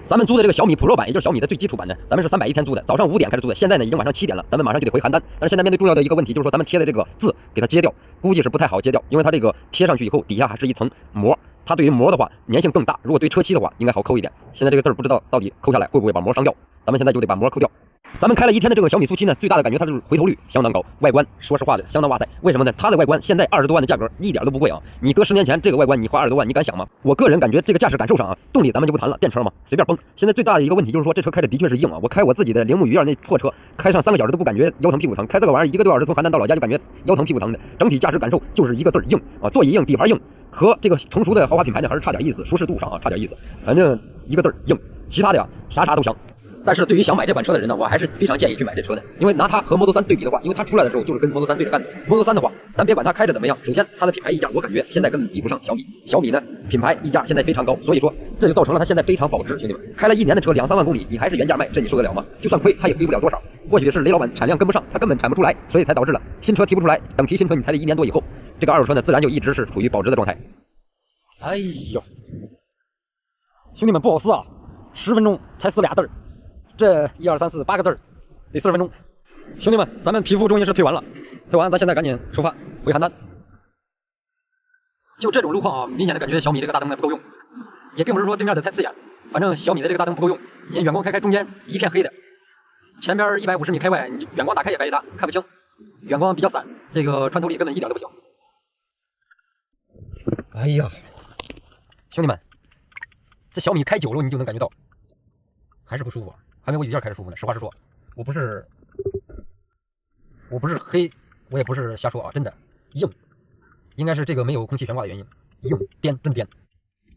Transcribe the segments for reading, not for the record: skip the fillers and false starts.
咱们租的这个小米 Pro 版，也就是小米的最基础版呢，咱们是310天租的，早上5点开始租的，现在呢已经晚上7点了，咱们马上就得回邯郸。但是现在面对重要的一个问题，就是说咱们贴的这个字给它揭掉，估计是不太好揭掉，因为它这个贴上去以后，底下还是一层膜，它对于膜的话粘性更大，如果对车漆的话，应该好抠一点。现在这个字不知道到底抠下来会不会把膜伤掉，咱们现在就得把膜抠掉。咱们开了1天的这个小米速7呢，最大的感觉它就是回头率相当高，外观说实话的相当哇塞。为什么呢？它的外观现在20多万的价格一点都不贵啊！你搁10年前这个外观你花20多万，你敢想吗？我个人感觉这个驾驶感受上啊，动力咱们就不谈了，电车嘛随便崩。现在最大的一个问题就是说这车开着的确是硬啊，我开我自己的铃木雨燕那破车，开上3个小时都不感觉腰疼屁股疼，开这个玩意儿1个多小时从邯郸到老家就感觉腰疼屁股疼的。整体驾驶感受就是一个字硬啊，座椅硬，底盘硬，和这个成熟的豪华品牌呢还是差点意思，舒适度上啊差点意思，反正一个字硬，其他的呀啥都香。但是对于想买这款车的人呢，我还是非常建议去买这车的，因为拿它和 Model 3对比的话，因为它出来的时候就是跟 Model 3对着干的。Model 3的话，咱别管它开着怎么样，首先它的品牌溢价，我感觉现在根本比不上小米。小米呢，品牌溢价现在非常高，所以说这就造成了它现在非常保值。兄弟们，开了1年的车2-3万公里，你还是原价卖，这你受得了吗？就算亏，它也亏不了多少。或许是雷老板产量跟不上，他根本产不出来，所以才导致了新车提不出来。等提新车，你才得1年多以后，这个二手车呢，自然就一直是处于保值的状态。哎呦，兄弟们不好撕啊！10分钟才撕俩字儿。这1、2、3、4 8个字儿，得40分钟。兄弟们，咱们皮肤终于是退完了，退完咱现在赶紧出发回邯郸。就这种路况啊，明显的感觉小米这个大灯呢不够用，也并不是说对面的太刺眼，反正小米的这个大灯不够用。你远光开中间一片黑的，前边150米开外，你远光打开也白一搭，看不清，远光比较散，这个穿透力根本一点都不行。哎呀，兄弟们，这小米开久了你就能感觉到，还是不舒服。还没我雨燕开始舒服呢。实话实说，我不是黑，我也不是瞎说啊，真的硬，应该是这个没有空气悬挂的原因，硬颠真颠，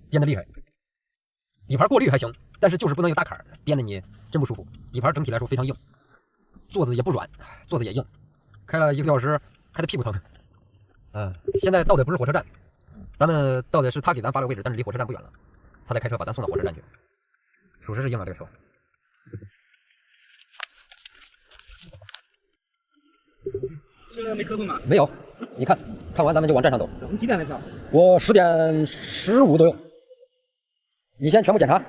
颠的厉害。底盘过滤还行，但是就是不能有大坎，颠的你真不舒服。底盘整体来说非常硬，座子也不软，座子也硬，开了1个多小时，开的屁股疼。现在到的不是火车站，咱们到的是他给咱发了个位置，但是离火车站不远了，他再开车把咱送到火车站去，属实是硬了这个车。这没磕碰吗？没有，你看完咱们就往站上走。你几点来票？我10点15左右。你先全部检查。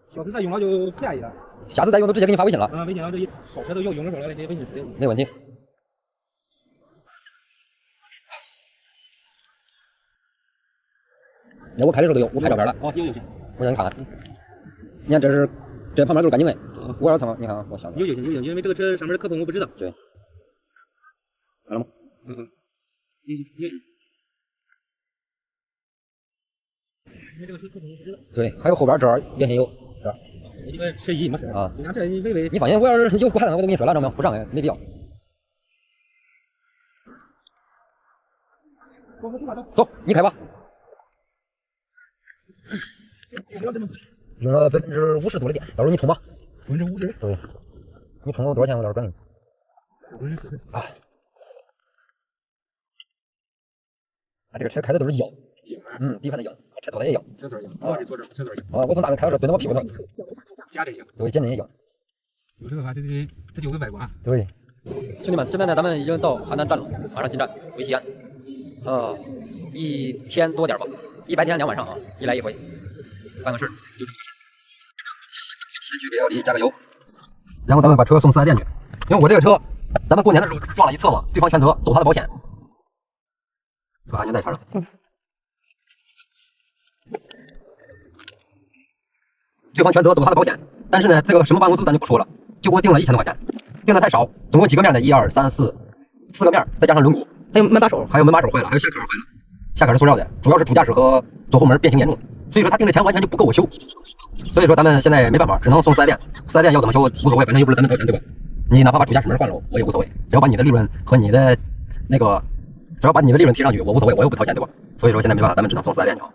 下次再用了就便宜了。下次再用都直接给你发微信了。微信上这一烧车都有，用着手了，直接微信直接。没问题。那我开的时候都有，我拍照片了。有就行。我让你看看。你看这旁边都是干净的，我要蹭，你看啊，我想有就行，因为这个车上面的磕碰我不知道。对。看了吗？因为这个车磕碰我不知道。对，还有后边这儿也很有，这儿。我这个车衣没事啊。你看这你微微。你放心，我要是有刮的，我都跟你说了，证明不上来，没必要。走，你开吧。用了50%多的电，到时候你充吧。50%？对。你充了多少钱？我到时候转给你。啊。这个车开的都是硬，底盘的硬，车坐的也硬。车座硬。啊，这坐着车座硬。我从大陆开的时候蹲到我屁股疼。夹着硬。对，减震也硬。有这个话，这就有个外观。对。兄弟们，这边呢，咱们已经到邯郸站了，马上进站回西安。1天多点吧，1白天2晚上啊，一来一回，办个事儿。先去给奥迪加个油，然后咱们把车送4S店去。因为我这个车，咱们过年的时候撞了一侧嘛，对方全责，走他的保险，把安全带插上。对方全责，走他的保险。但是呢，这个什么办公司咱就不说了，就给我定了1000多块钱，定的太少，总共几个面呢？1、2、3、4个面，再加上轮毂。还有门把手坏了，还有下坎坏了，下坎是塑料的，主要是主驾驶和左后门变形严重，所以说他定的钱完全就不够我修，所以说咱们现在没办法，只能送4S店，4S店要怎么修无所谓，反正又不是咱们掏钱，对吧？你哪怕把主驾驶门换了，我也无所谓，只要把你的利润和你的那个，只要把你的利润提上去，我无所谓，我又不掏钱，对吧？所以说现在没办法，咱们只能送4S店去啊。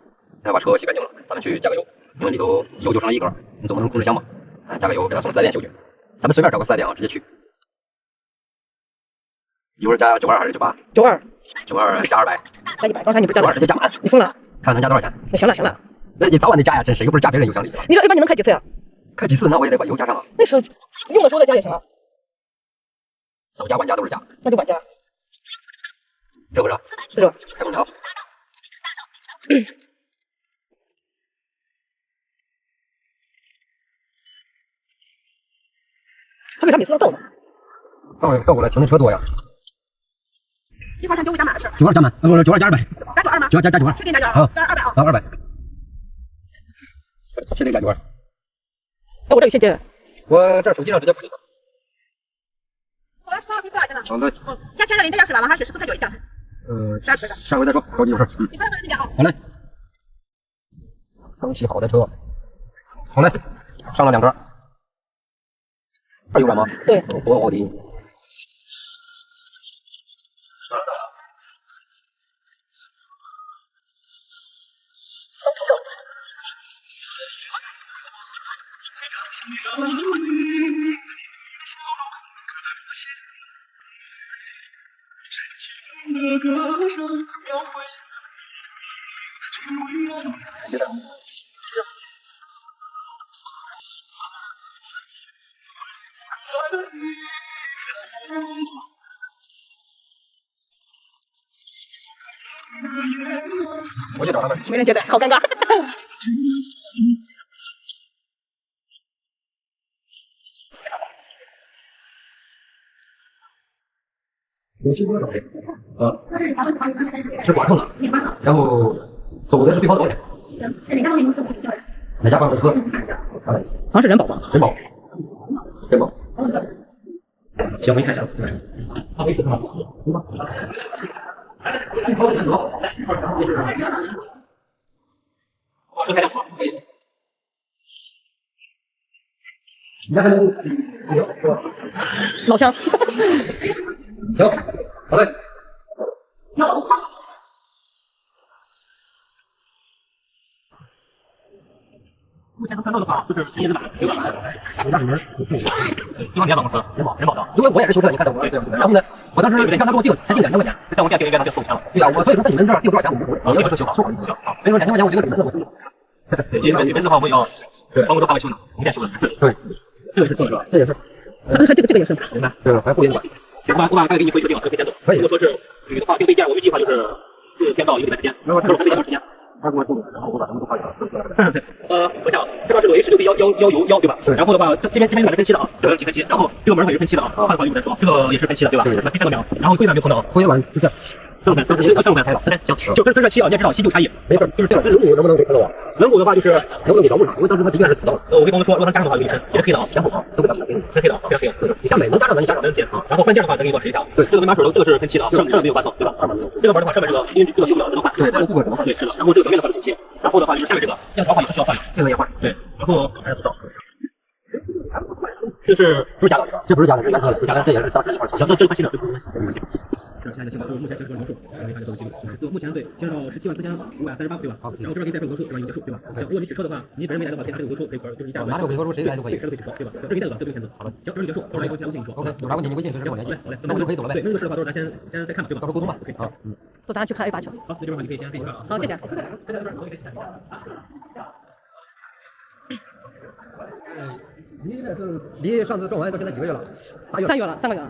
要把车洗干净了，咱们去加个油，因为里头油就剩了1格，你总不能控制箱吧？加个油给他送4S店修去，咱们随便找个4S店啊，直接去。一会儿加92还是98？92加200，加100。刚才你不是加92直接加满，你疯了？看能加多少钱？那行了行了，那你早晚得加呀，真是又不是加别人邮箱里。你这一般你能开几次呀？开几次那我也得把油加上啊。那时候用的时候再加也行啊。手加管家都是加，那就管家。热不热？热。开空调。他为啥每次都倒呢？倒过来，停的车多呀。一会儿上9加满的事。92加满，不是92加200。加92吗？加92。确定加92？加200啊。加200。确定加92。哎，我这有现金。我这手机上直接付。我来刷会付现在。好的。先签这里那钥匙吧，往上是14块9一张。下回再说，着急有事。你不要放在那边啊。好嘞。刚洗好的车。好嘞，上了2格。2油管吗？对。我奥迪。我去找他们。没人接待，好尴尬。是剐蹭的，然后走的是对方的保险。行，是哪家保险公司？我去叫人。哪家保险公司？好像是人保吧？人保。人保。行，我给你看一下。啊，没事吗？行吧。我车开亮。你家还能老乡。行，好嘞。目前能看到的话，就是10年的版，有版有大门，对方联保公司，人保的。因为我也是修车，你看到我这样。然后呢，我当时你看他给我定才定2000块钱，在我店定一遍，就送钱了。对呀，我所以说在你们这儿定多少钱我不我这个修好，修好。所以说2000块钱我觉得你们我对，因为你们的话我也要，对，包括都大维修呢，我们店修的1次。对，这个是做的是吧？这也是。这个也是。明白。对，还不严管。行吧，我把大概给你回确定了，可以先走。可以。如果说是你的话，定备件，我预计的话就是4天到1个礼拜之间，都是备件的时间。他给我定，然后我把他们都发给他。我想这边是116对111对吧？对。然后的话，这边有2个分期的啊，有几分期，然后这个门也是分期的啊，换的话一会儿再说。这个也是分期的对吧？第3个秒，然后灰板没有碰到，灰板就这样。正版开了，行，就这期啊，你也知道新旧差异，没事，就是这样。这轮毂能不能给看到啊？轮毂的话就是能不能给着不上？因为当时他的确是瓷的。我跟公司说，如果能加上的话，有1分，也是黑的啊，全部好，都给他给你，是黑的啊，非常黑。你想买能加上的你想找能接啊。然后换件的话，再给你多指一条。对，这个门把手的这个是分期的，上面没有刮蹭，对吧？这个门的话，上面这个因为这个修不了，只能换。对，这个顾客只能换。对，是的。然后这个表面的话是分期，然后的话就是下面这个线条的话也是需要换的，这个也换。对，然后还是不知道。这是不是假的？这不是假的，是原车的，不是假的，这也是当时一块。行，这是换新的，这不是。这现在的情况就是目前行驶的描述，然后你看这都是记录，14，目前对，牵扯到174538，对吧？好，然后这边可以带份额度，对吧？已经结束，对吧？行，如果你取车的话，你本人没来的话，可以拿这个额度可以就是你价格。拿这个额度谁来都可以，谁都可以取车，对吧？这可以带的，这不用签字。好了，行，这就结束，到时候我先你说。OK，有啥问题你微信随时跟我联系。好嘞，那我就可以走了呗。对，那这个事的话，到时候咱先再看吧，对吧？到时候沟通吧。OK，好，走，咱去看 A8去。好，那这边的话你可以先自己看啊。好，谢谢。离上次撞完到现在几个月了？3月了，3个月了。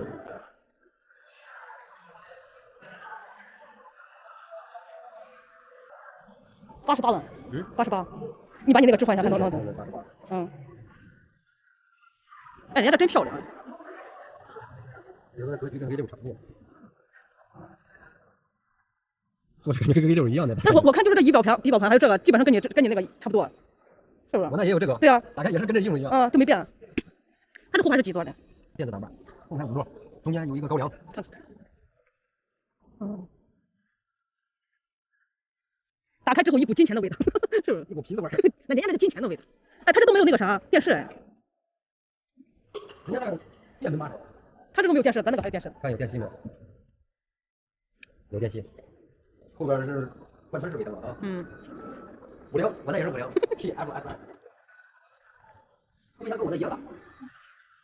88万，88。你把你那个置换一下，看多少钱？哎，人家这真漂亮。有的格局跟 V6 差不多。做这个跟 V6 一样的。但我看就是这仪表盘还有这个，基本上跟你那个差不多，是不是？我那也有这个。对啊。打开也是跟这一模一样。都没变。它这后排是几座的？电子挡把，后排5座，中间有一个高梁。打开之后一股金钱的味道，是不是？一股皮子味儿。那人家那是金钱的味道。哎，他这都没有那个啥电视哎。人家那个电门把手。他这个没有电视，咱那个还有电视。看有电吸没有？有电吸。后边是换车是尾灯啊。50，我那也是50 TFSI。为啥跟我的一样大？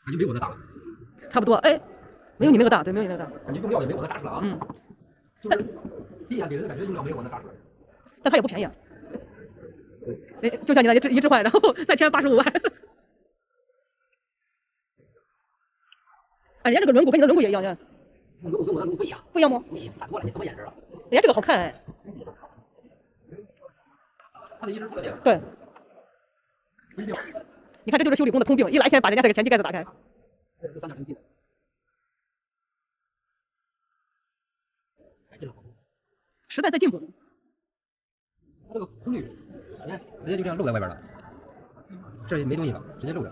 那就比我的大了。差不多，哎，没有你那个大，对，没有你那个大。你用料也没有我那扎实了啊。嗯。就是第一眼给人的感觉用料没有我那扎实。但它也不便宜啊。哎，就像你那一置换，然后再添85万。哎，人家这个轮毂跟你的轮毂也一样，呀。轮毂跟我的轮毂不一样。不一样吗？你反多了，你什么颜值啊？人家这个好看哎。它的一直出了电。对。你看，这就是修理工的通病，一来先把人家这个前机盖子打开。这是3.0T 的。还进了好多。时代在进步。它这个功率，你看直接就这样露在外边了，这也没东西了，直接露着，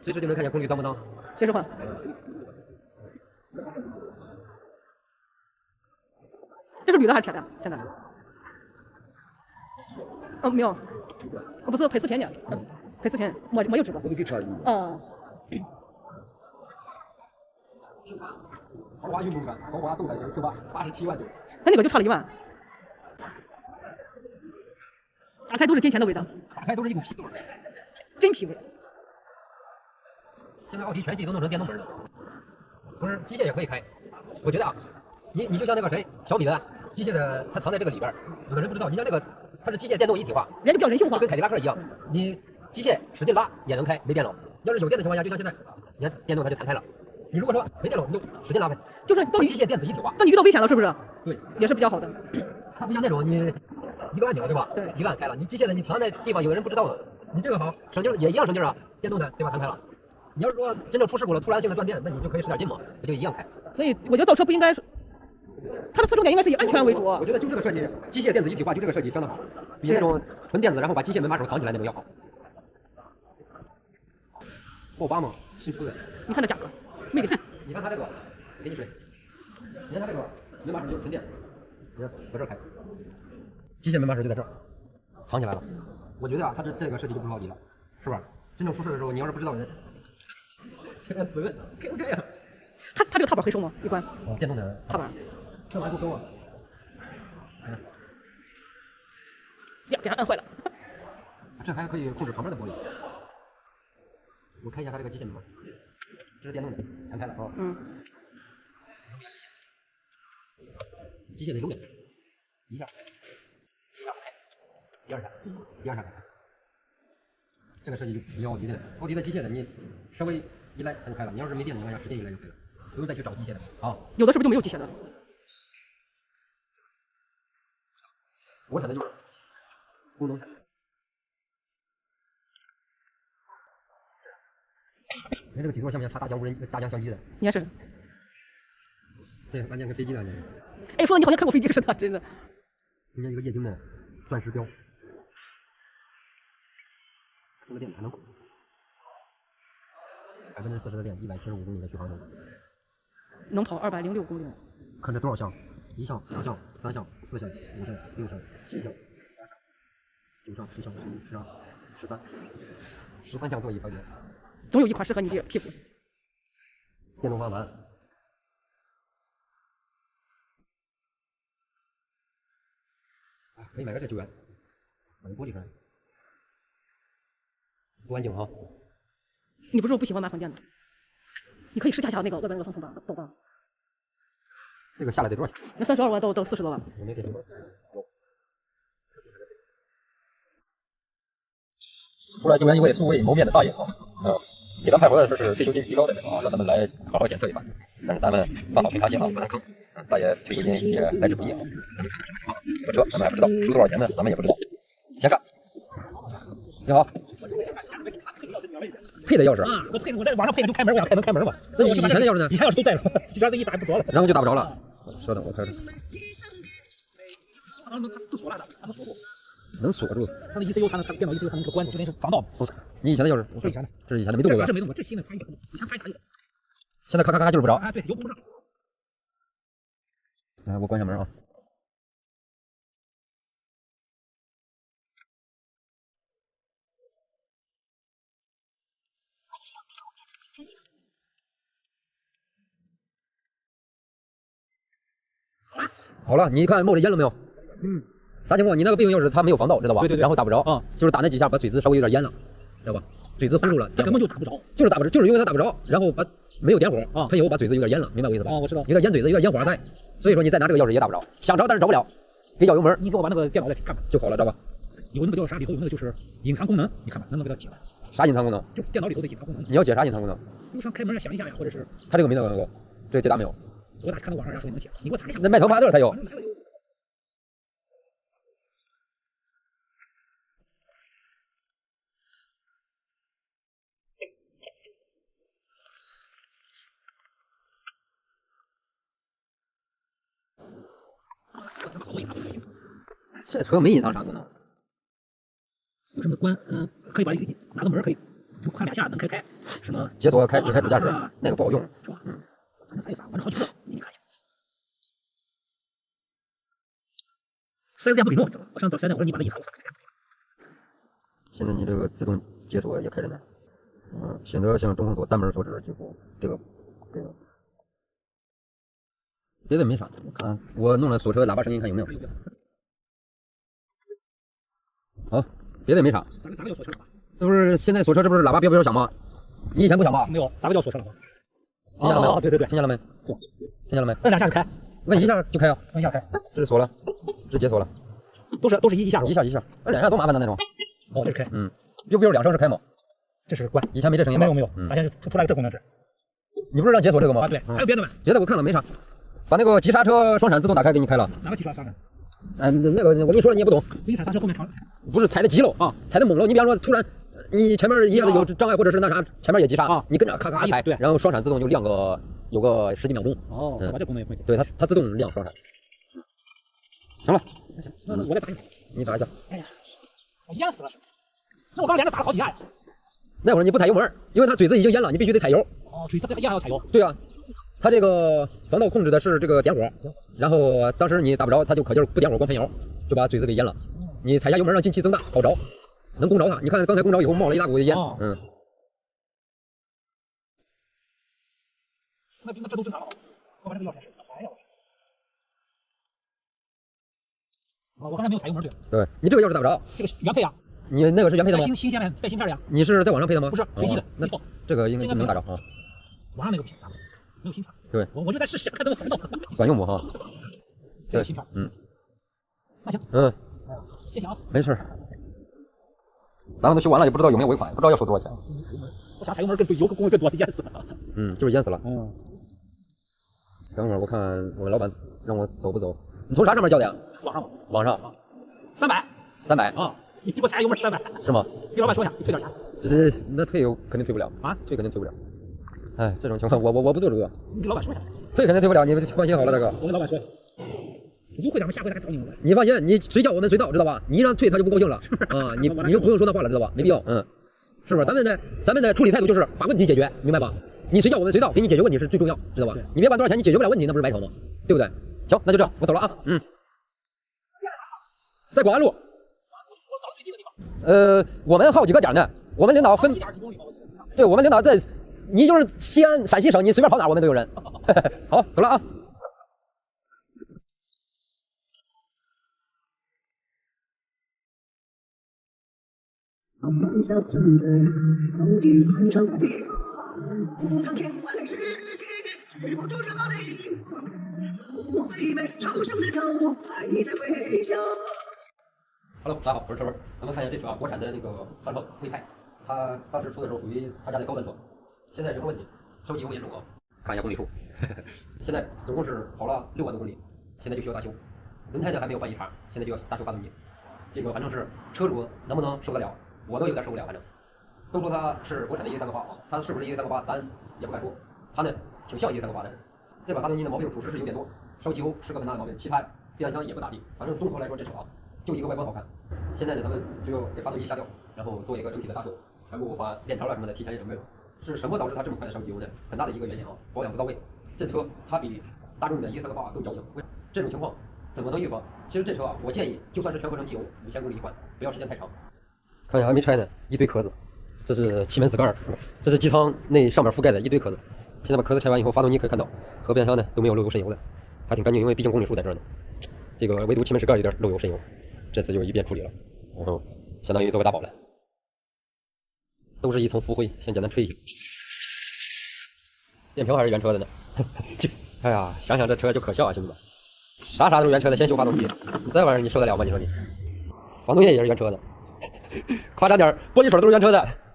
随时就能看见功率当不当。随时换。这是铝的还是铁的？现在？哦，没有，我不是配4天的，配4天，没有质保。我就给车。哦。豪华运动版，豪华动感型，是吧？87万多。那个就差了1万。打开都是金钱的味道。打开都是一股皮味。真皮味。现在奥迪全系都弄成电动门了，不是机械也可以开。我觉得啊，你就像那个谁小米的机械的，它藏在这个里边，有的人不知道。你像这个它是机械电动一体化，人家比较人性化，就跟凯迪拉克一样，你机械使劲拉也能开，没电了。要是有电的情况下，就像现在，你看电动它就弹开了。你如果说没电了，你就使劲拉呗，就是当机械电子一体化。当你遇到危险了，是不是？对，也是比较好的。它不像那种你一个按钮对吧？对，一个按开了。你机械的你藏在地方，有的人不知道的。你这个好，省劲也一样省劲啊，电动的对吧？弹开了。你要是说真正出事故了，突然性的断电，那你就可以使点劲嘛，不就一样开。所以我觉得造车不应该，它的侧重点应该是以安全为主。我觉得就这个设计，机械电子一体化，就这个设计相当好，比那种纯电子然后把机械门把手藏起来那种要好。奥巴马新出的，你看这价格，没得看。你看它这个，给你水，你看它这个门把手就是纯电，你看搁这开，机械门把手就在这儿，藏起来了。我觉得啊，它这个设计就不如奥迪了，是吧？真正出事的时候，你要是不知道人，这个问开不开呀？它这个踏板回收吗？一关。哦，电动的踏板。这玩意不勾啊。呀，给它按坏了。这还可以控制旁边的玻璃。我看一下它这个机械门吧，这是电动的，弹开了啊。嗯。机械的永远一下，第二下，第二下开。这个设计就比奥迪的，奥迪的机械的你稍微一来它就开了，你要是没电的情况下，使劲一来就开了，不用再去找机械的啊。有的是不是就没有机械的？我选的就是功能。你看这个底座像不像插大疆相机的？也是。对，完全跟飞机的感觉。哎，说的你好像开过飞机似的，真的。中间一个液晶的钻石标，充个电还能40%的电，175公里的续航能，能跑206公里。看这多少项？1项、2项、3项、4项、5项、6项、7项、8项、9项、10项、11、12、13项座椅调节。总有一款适合你的屁股。电动方向盘。可以买个这9元，把玻璃上，多安静啊！你不是说不喜欢麻烦电的？你可以试驾一下那个外边那个风控吧，懂吧？这个下来得多少钱？那32万到40多万。我没给你们。出来救援一位素未谋面的大爷啊，给咱派回来说是退休金极高的人啊，让他们来好好检测一番。但是咱们放好平查线啊，不能坑。大爷退休金也来之不易啊，咱们看看什么情况。我车咱们还不知道，收多少钱呢？咱们也不知道。先干。你好。配的钥匙啊，我在网上配的就开门，我想开能开门嘛。那你以前的钥匙呢？以前钥匙都在了，这边一打不着了。然后就打不着了。稍等，我开始。它自锁了的，它能锁住。能锁住。它的 ECU 它能电脑 ECU 它能给它关住，这边是防盗。你以前的钥匙？我是以前的。这是以前的，没动过。这没动过，这新的它以前它有。现在咔咔咔就是不着。啊，对，油不上。来，我关下门啊。好了，你看冒着烟了没有？啥情况？你那个备用钥匙它没有防盗，知道吧？对。然后打不着啊，就是打那几下把嘴子稍微有点淹了，知道吧？嘴子糊住了，它根本就打不着，就是打不着，就是因为它打不着，然后把没有点火，啊，喷油把嘴子有点淹了，明白我意思吧？啊，我知道，有点淹嘴子，有点烟花在，所以说你再拿这个钥匙也打不着，想着但是着不了，给脚油门你给我把那个电脑再看看就好了，知道吧？有那个叫啥？里头有那个就是隐藏功能，你看看能不能给它解开？啥隐藏功能？就电脑里头的隐藏功能。你要解啥隐藏功能？路上开门响一下呀，或者是他这个没那个过，这个解答没有。我打看到网上人家说能解，你给我查一下。那迈腾8.2才有。这车没隐藏啥功能？有什么关？可以把拿个门可以宽2下能开。什么解锁只开主驾驶，那个不好用，是吧？还有啥？反正好几个，给你看一下。4S店不给弄，你知道吗？我上找4S店，我说你把那隐藏。现在你这个自动解锁也开着呢。选择向中控锁单门锁止几乎这个。别的没啥，我看我弄了锁车喇叭声音，看有没有。好，别的没啥。咋个叫锁车喇叭？是不是现在锁车这不是喇叭别响吗？你以前不响吧？没有，咋个叫锁车喇叭？听见了没有？对，听见了没？听见了没？摁2下就开，摁1下就开啊！摁1下开，这是锁了，这解锁了，都是1下。一下，摁2下多麻烦的那种。哦，这是开，比如2声是开吗？这是关。以前没这声音吗？没有，咋现在出来个这功能是？你不是让解锁这个吗？啊，对，还有别的吗？别的我看了没啥。把那个急刹车双闪自动打开给你开了。哪个急刹车？那个我跟你说了你也不懂。一踩刹车后面长。不是踩的急了啊，踩的猛了。你比方说突然你前面一下子有障碍或者是那啥，前面也急刹啊，你跟着咔咔踩，然后双闪自动就亮有个10几秒钟。哦，把这功能也会。对，它自动亮双闪。行了，那我再打一下。你打一下。哎呀，我淹死了是。那我刚连着打了好几下呀。那会儿你不踩油门，因为它嘴子已经淹了，你必须得踩油。哦，嘴子一样要踩油。对啊，它这个防盗控制的是这个点火，然后当时你打不着，它就可劲儿不点火光喷油，就把嘴子给淹了。你踩下油门让进气增大，好着，能攻着它。你看刚才攻着以后冒了一大股的烟。那这都正常了。我把这个钥匙开始。哎呀我刚才没有踩油门对，你这个钥匙打不着。这个原配啊。你那个是原配的吗？新线带芯片的呀。你是在网上配的吗？不是，随机的。那这个应该能打着啊。网上那个不行，没有芯片。对，我就在试试看能不能防到。管用不哈？这个芯片。那行。谢谢啊。没事。咱们都修完了，也不知道有没有尾款，不知道要收多少钱。我想踩油门油功更多，淹死了。就是淹死了。等会儿我看我们老板让我走不走？你从啥上面叫的呀？网上。300啊！你给我踩油门300是吗？给老板说一下，你退点钱。那退肯定退不了啊，退肯定退不了。哎，这种情况我不做主。你给老板说一下。退肯定退不了，你放心好了，大哥。我跟老板说。优惠点，下回还找你们。你放心，你随叫我们随到，知道吧？你一让退他就不高兴了啊！你就不用说那话了，知道吧？没必要，是不是？咱们的处理态度就是把问题解决，明白吧？你随叫我们随到，给你解决问题是最重要，知道吧？你别管多少钱，你解决不了问题，那不是白扯吗？对不对？行，那就这样，我走了啊。在广安路。我们好几个点呢，我们领导分。对，我们领导在，你就是西安陕西省，你随便跑哪我们都有人。好，走了啊。Hello， 大家好，我是车文。咱们看一下这车啊，国产的那个汉炮魏派，它当时出的时候属于他家的高端车，现在什么问题？烧机油严重啊！看一下公里数，现在总共是跑了6万多公里，现在就需要大修。轮胎呢还没有换一茬，现在就要大修发动机。这个反正是车主能不能受得了，我都有点受不了。反正都说它是国产的1.3啊，它是不是1.3咱也不敢说，它呢挺像1.3的。这把发动机的毛病属实是有点多，烧机油是个很大的毛病，其他变速箱也不咋地。反正综合来说，这车啊就一个外观好看。现在呢，咱们就要给发动机下调，然后做一个整体的大修，全部把链条啊什么的提前也准备了。是什么导致它这么快的烧机油呢？很大的一个原因啊，保养不到位。这车它比大众的1.3更矫情。这种情况怎么能预防？其实这车啊，我建议就算是全合成机油，5000公里一换，不要时间太长。看一下还没拆呢，一堆壳子。这是气门死盖，这是机舱内上面覆盖的一堆壳子。现在把壳子拆完以后，发动机可以看到和变速箱呢都没有漏油渗油的，还挺干净，因为毕竟公里数在这儿呢。这个唯独气门室盖有点漏油渗油，这次就一遍处理了，然后相当于做个大保了。都是一层浮灰，先简单吹一下。电瓶还是原车的呢，就哎呀，想想这车就可笑啊，兄弟们，啥都是原车的，先修发动机，这玩意儿你受得了吗？你说你，防冻液也是原车的，夸张点，玻璃水都是原车的。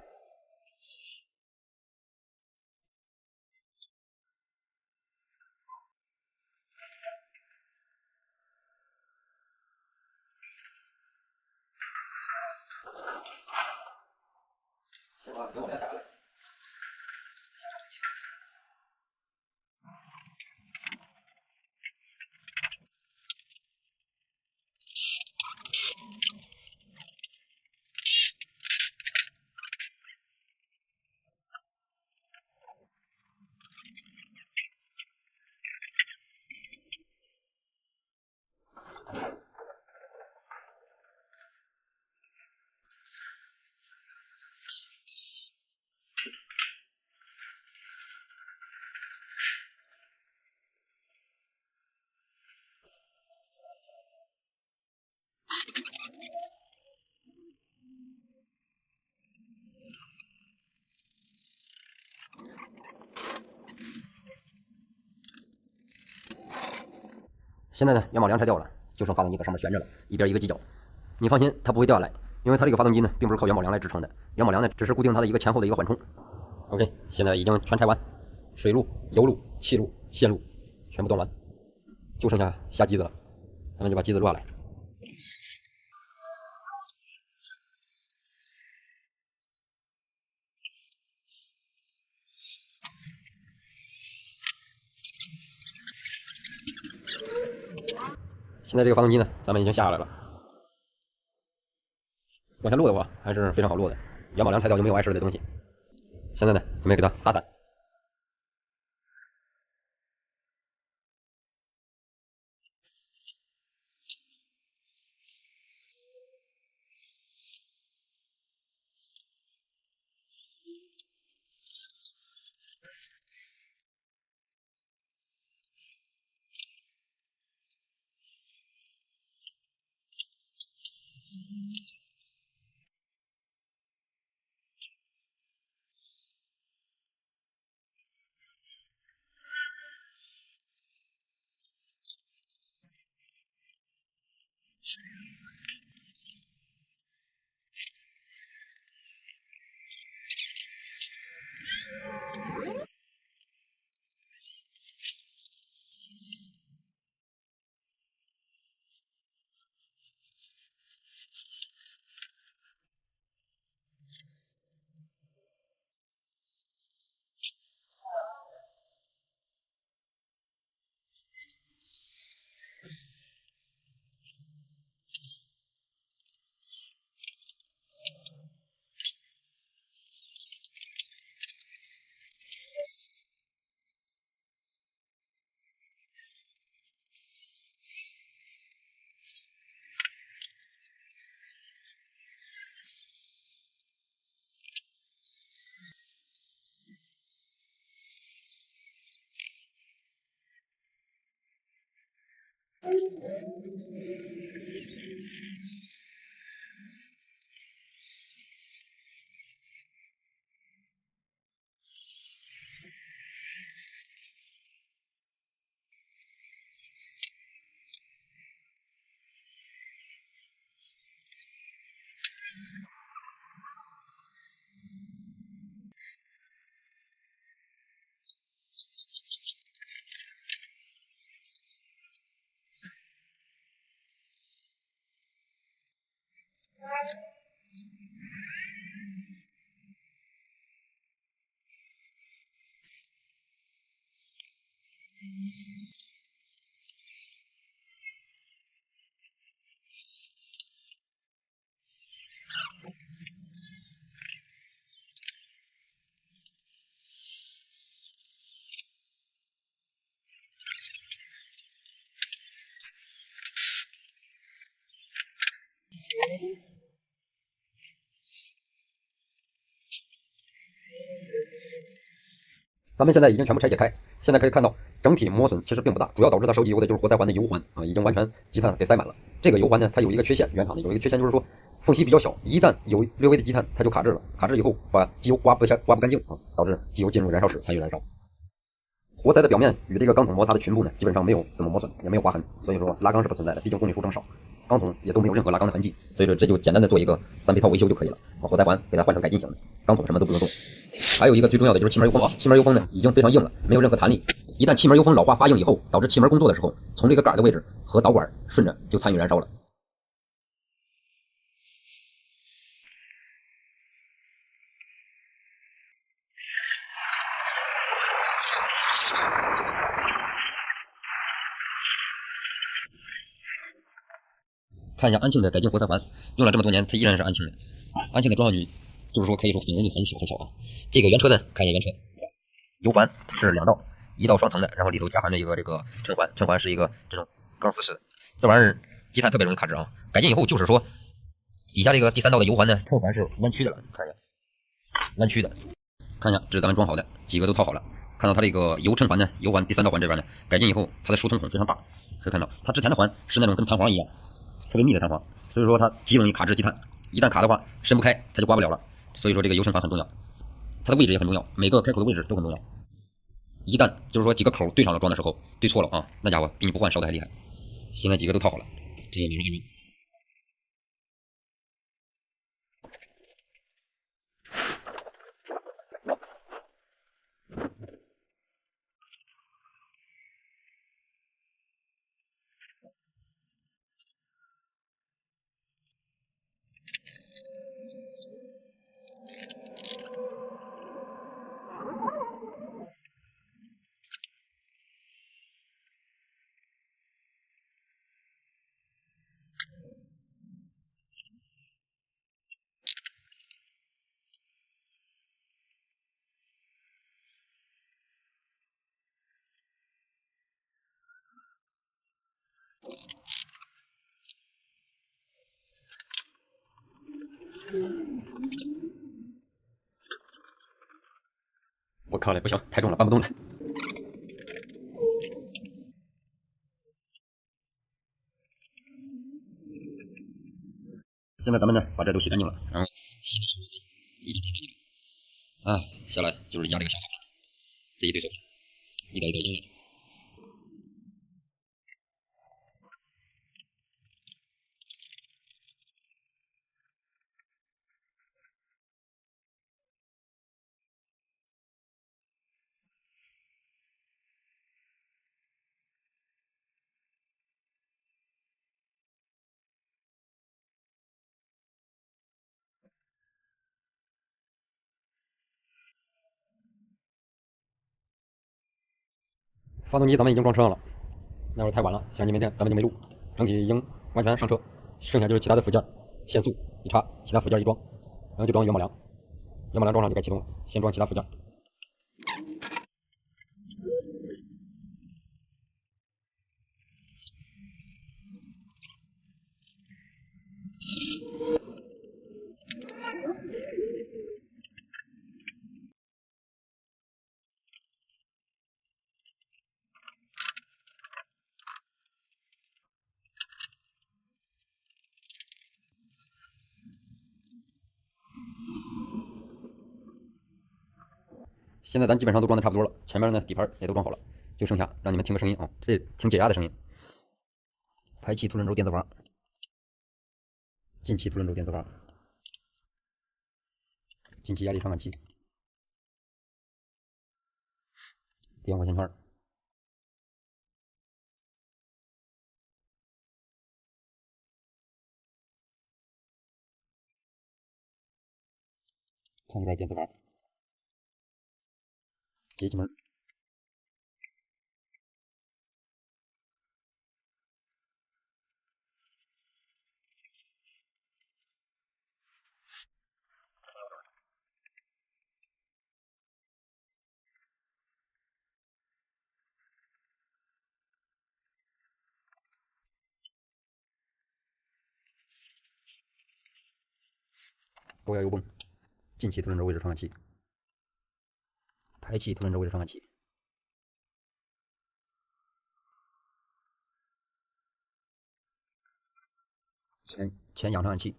现在呢，元宝梁拆掉了，就剩发动机在上面悬着了，一边一个犄角。你放心，它不会掉下来，因为它这个发动机呢，并不是靠元宝梁来支撑的，元宝梁呢只是固定它的一个前后的一个缓冲。OK， 现在已经全拆完，水路、油路、气路、线路全部断完，就剩下下机子了，咱们就把机子落下来。现在这个发动机呢，咱们已经下来了，往下落的话还是非常好落的，元宝梁拆掉就没有碍事的东西。现在呢，准备给它打散。咱们现在已经全部拆解开，现在可以看到整体磨损其实并不大，主要导致它烧机油的就是活塞环的油环啊，已经完全积碳给塞满了。这个油环呢，它有一个缺陷，原厂的有一个缺陷就是说缝隙比较小，一旦有略微的积碳，它就卡滞了，卡滞以后把机油刮不干净啊，导致机油进入燃烧室参与燃烧。活塞的表面与这个钢筒摩擦的裙部呢，基本上没有怎么磨损，也没有划痕，所以说拉钢是不存在的，毕竟公里数这么少，钢筒也都没有任何拉钢的痕迹，所以说这就简单的做一个3配套维修就可以了。活塞环给它换成改进型的，钢筒什么都不用动。还有一个最重要的就是气门油封，气门油封呢已经非常硬了，没有任何弹力。一旦气门油封老化发硬以后，导致气门工作的时候，从这个杆的位置和导管顺着就参与燃烧了。看一下安庆的改进活塞环，用了这么多年，它依然是安庆的。安庆的装上去，就是说可以说粉尘就很少啊。这个原车呢，看一下原车，油环它是2道，一道双层的，然后里头夹含着一个这个衬环，衬环是一个这种钢丝式的，这玩意儿积碳特别容易卡滞啊。改进以后就是说，底下这个第3道的油环呢，衬环是弯曲的了，看一下，弯曲的，看一下，这是咱们装好的，几个都套好了。看到它这个油衬环呢，油环第3道环这边呢，改进以后它的疏通孔非常大，可以看到它之前的环是那种跟弹簧一样。特别密的弹簧，所以说它极容易卡滞积碳，一旦卡的话伸不开，它就刮不了了。所以说这个油衬环很重要，它的位置也很重要，每个开口的位置都很重要。一旦就是说几个口对上了装的时候，对错了啊，那家伙比你不换烧的还厉害。现在几个都套好了，这些马上就我靠嘞，不行，太重了，搬不动了。现在咱们呢，把这都洗干净了，然后洗的时候一定装这里。下来就是压这个小法，自己对手，一点一点压。发动机咱们已经装车上了，那会儿太晚了，想起明天咱们就没录，整体已经完全上车，剩下就是其他的附件，限速一插，其他附件一装，然后就装源码梁，源码梁装上就该启动了，先装其他附件。现在咱基本上都装的差不多了，前面呢底盘也都装好了，就剩下让你们听个声音啊，这听解压的声音。排气凸轮轴电子阀，进气凸轮轴电子阀，进气压力传感器，点火线圈，看这电子阀，节气门。高压油泵，进气凸轮轴位置传感器，排气凸轮轴位置传感器，前氧传感器，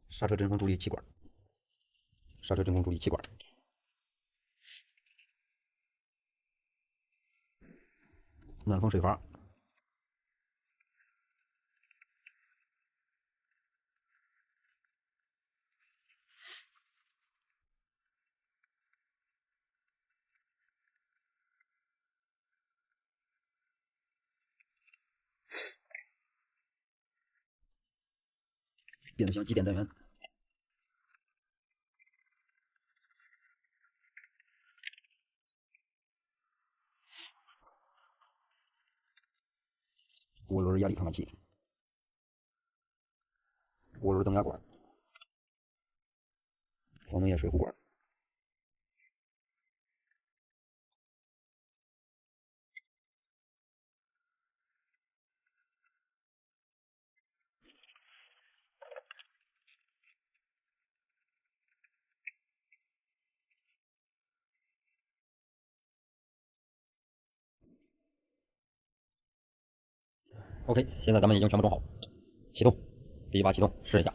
刹车真空助力气管，刹车真空助力气管，暖风水阀。变速箱机电单元，涡轮压力传感器，涡轮增压管，黄农业水壶管。OK， 现在咱们已经全部装好，启动，第一把启动，试一下。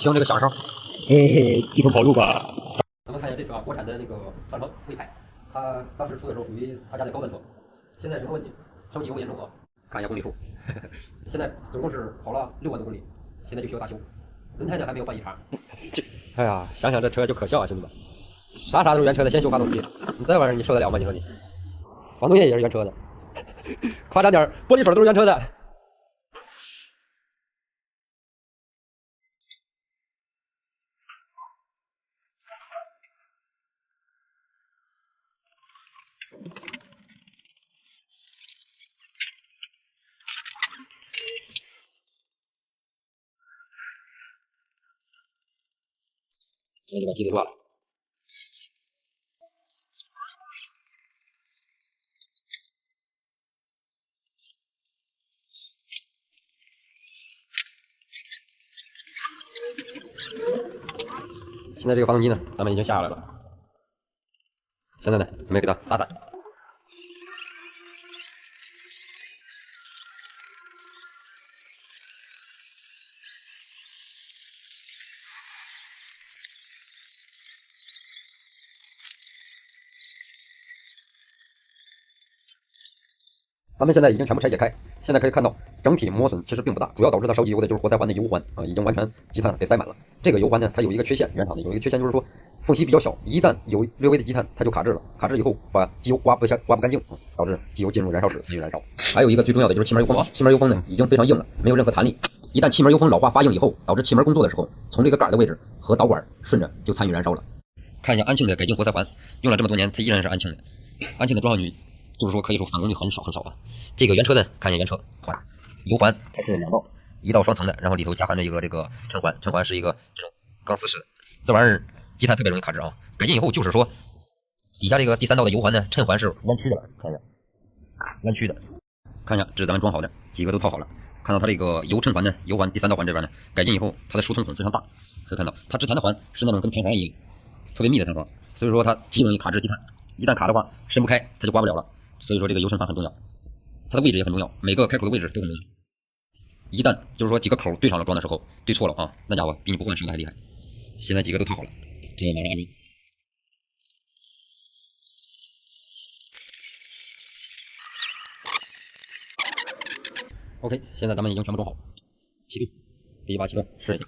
听这个响声，嘿嘿，低头跑路吧。咱们看一下这车啊，国产的那个双层魏派，它当时出的时候属于他家的高端车，现在什么问题？烧机油严重啊！看一下公里数，现在总共是跑了6万多公里，现在就需要大修，轮胎呢还没有换一茬。哎呀，想想这车就可笑啊，兄弟们，啥都是原车的，先修发动机，你这玩意儿你受得了吗？你说你，发动机也是原车的，夸张点，玻璃水都是原车的。现在就把机子断了。现在这个发动机呢，咱们已经下来了。现在呢，准备给它打散。咱们现在已经全部拆解开，现在可以看到整体磨损其实并不大，主要导致它烧机油的就是活塞环的油环啊，已经完全积碳给塞满了。这个油环呢，它有一个缺陷，原厂的有一个缺陷就是说缝隙比较小，一旦有略微的积碳，它就卡滞了，卡滞以后把机油刮不干净，导致机油进入燃烧室继续燃烧。还有一个最重要的就是气门油封，气门油封呢已经非常硬了，没有任何弹力。一旦气门油封老化发硬以后，导致气门工作的时候，从这个盖的位置和导管顺着就参与燃烧了。看一下安庆的改进活塞环，用了这么多年，它依然是安庆的。安庆的装上去，就是说可以说返工率很少啊。这个原车呢，看一下原车环，油环它是2道，一道双层的，然后里头夹含着一个这个衬环，衬环是一个这种钢丝式的，这玩意儿积碳特别容易卡滞啊。改进以后就是说，底下这个第3道的油环呢，衬环是弯曲的了，看一下，弯曲的，看一下，这是咱们装好的，几个都套好了。看到它这个油衬环呢，油环第3道环这边呢，改进以后，它的疏通孔非常大，可以看到它之前的环是那种跟弹簧一样特别密的弹簧，所以说它极容易卡滞积碳，一旦卡的话伸不开，它就刮不了了。所以说这个油衬环很重要，它的位置也很重要，每个开口的位置都很重要。一旦就是说几个口对上了装的时候，对错了啊，那家伙比你不换烧的还厉害。现在几个都套好了，这马上安装。OK， 现在咱们已经全部装好，启动，第一把启动试一下。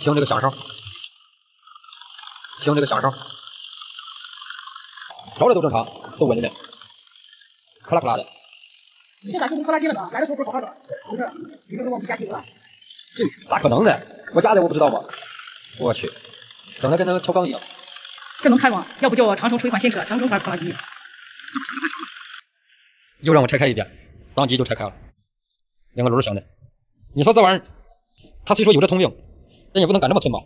听这个响声，听这个响声，着了都正常，都稳着呢，咔啦咔啦的。你这咋就拖拉机了吧？来的时候不是好好的，不是？你这是往加机油了？这咋可能呢？我家的我不知道吗？我去，整的跟他们敲缸一样。这能开吗？要不叫我长城出一款新车，长城牌拖拉机。又让我拆开一遍，当即就拆开了，两个轮响的。你说这玩意儿，它虽说有这通病，但也不能敢这么吞吧？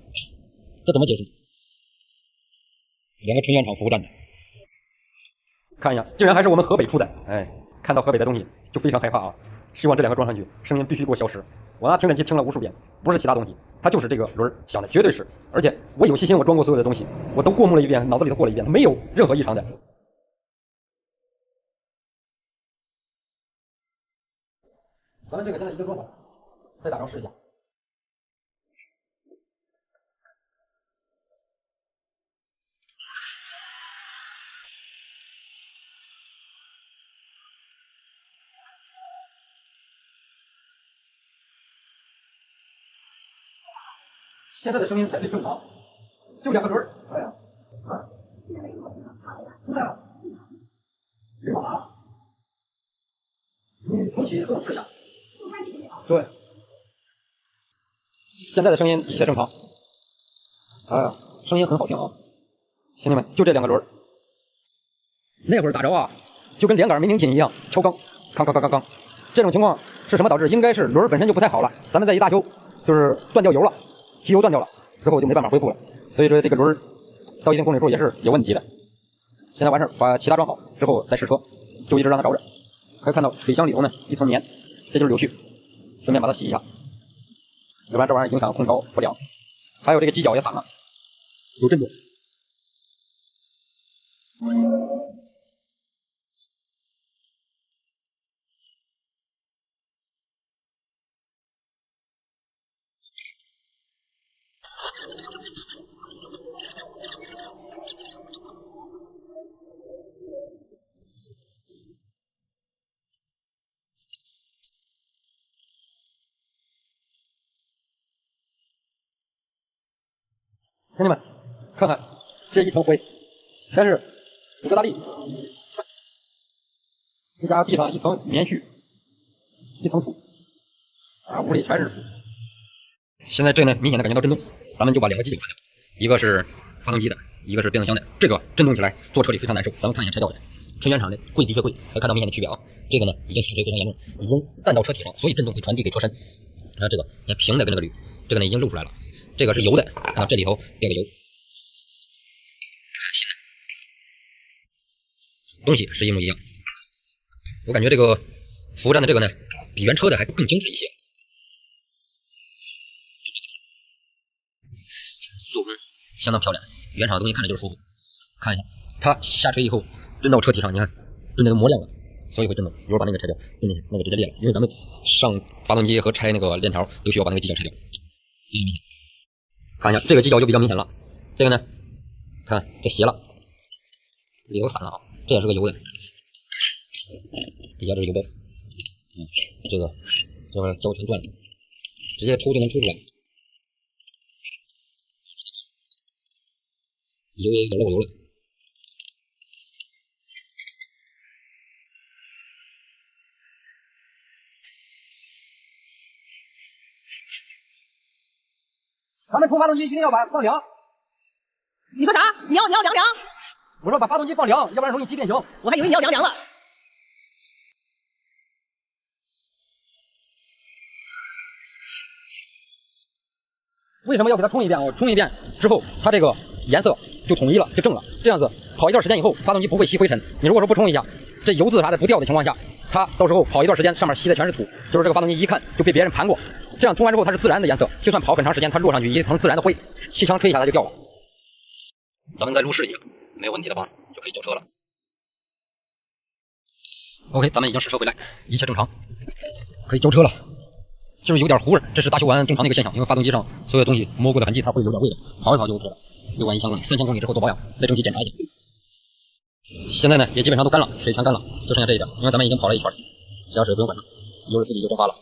这怎么解释？两个纯原厂服务站的，看一下，竟然还是我们河北出的。哎，看到河北的东西就非常害怕啊！希望这2个装上去，声音必须给我消失。我拿听诊器听了无数遍，不是其他东西，它就是这个轮响的，绝对是。而且我有细心，我装过所有的东西，我都过目了一遍，脑子里头过了一遍，它没有任何异常的。咱们这个现在已经装好了，再打着试一下。现在的声音才最正常，就2个轮儿。哎呀，出来了，别跑啊！你重启自动试一下。对，现在的声音一切正常。哎呀，声音很好听啊！兄弟们，就这2个轮儿，那会儿打着啊，就跟连杆没拧紧一样，敲缸，康康康康康。这种情况是什么导致？应该是轮儿本身就不太好了，咱们再一大修，就是断掉油了，机油断掉了之后就没办法恢复了，所以说这个轮到一定公里数也是有问题的。现在完事儿，把其他装好之后再试车，就一直让它着着。可以看到水箱里头呢一层棉，这就是柳絮，顺便把它洗一下，要不然这玩意儿影响空调不良。还有这个机脚也散了，有震动。兄弟们，看看这一层灰，全是斯柯达利，再加地上一层棉絮，一层土，屋里全是土。现在这呢，明显的感觉到震动，咱们就把两个机脚换掉，一个是发动机的，一个是变速箱的。这个震动起来，坐车里非常难受。咱们看一下拆掉的，纯原厂的，贵的确贵，可以看到明显的区别啊。这个呢，已经下垂非常严重，已经弹到车体上，所以震动会传递给车身。然后这个，你看平的跟那个铝，这个呢已经露出来了。这个是油的，啊，这里头掉个油。东西是一模一样，我感觉这个服务站的这个呢，比原车的还更精致一些。做工相当漂亮，原厂的东西看着就是舒服。看一下，它下垂以后震到车体上，你看震那个磨亮了，所以会震动。一会儿把那个拆掉，震那个直接裂了，因为咱们上发动机和拆那个链条都需要把那个机脚拆掉。看一下这个机脚就比较明显了，这个呢，看这斜了，里头散了啊。这也是个油的，底下这是油包，这个胶全断了，直接抽就能抽出来，油也有点漏油了。咱们冲发动机一定要把放凉。你说啥？你要凉凉？我说把发动机放凉，要不然容易机变形。我还以为你要凉了。为什么要给它冲一遍？我冲一遍之后，它这个颜色就统一了，就正了。这样子跑一段时间以后，发动机不会吸灰尘。你如果说不冲一下，这油渍啥的不掉的情况下，它到时候跑一段时间，上面吸的全是土，就是这个发动机一看就被别人盘过。这样冲完之后，它是自然的颜色，就算跑很长时间，它落上去一层自然的灰，气枪吹一下它就掉了。咱们再路试一下，没有问题的话就可以交车了。OK， 咱们已经试车回来，一切正常，可以交车了。就是有点糊味，这是大修完正常的一个现象，因为发动机上所有东西摸过的痕迹，它会有点味道。跑一跑就 OK 了。6万1000公里，3000公里之后做保养，再整体检查一下。现在呢也基本上都干了，水全干了，就剩下这一点，因为咱们已经跑了一圈，其他水不用管它，油是自己就蒸发了。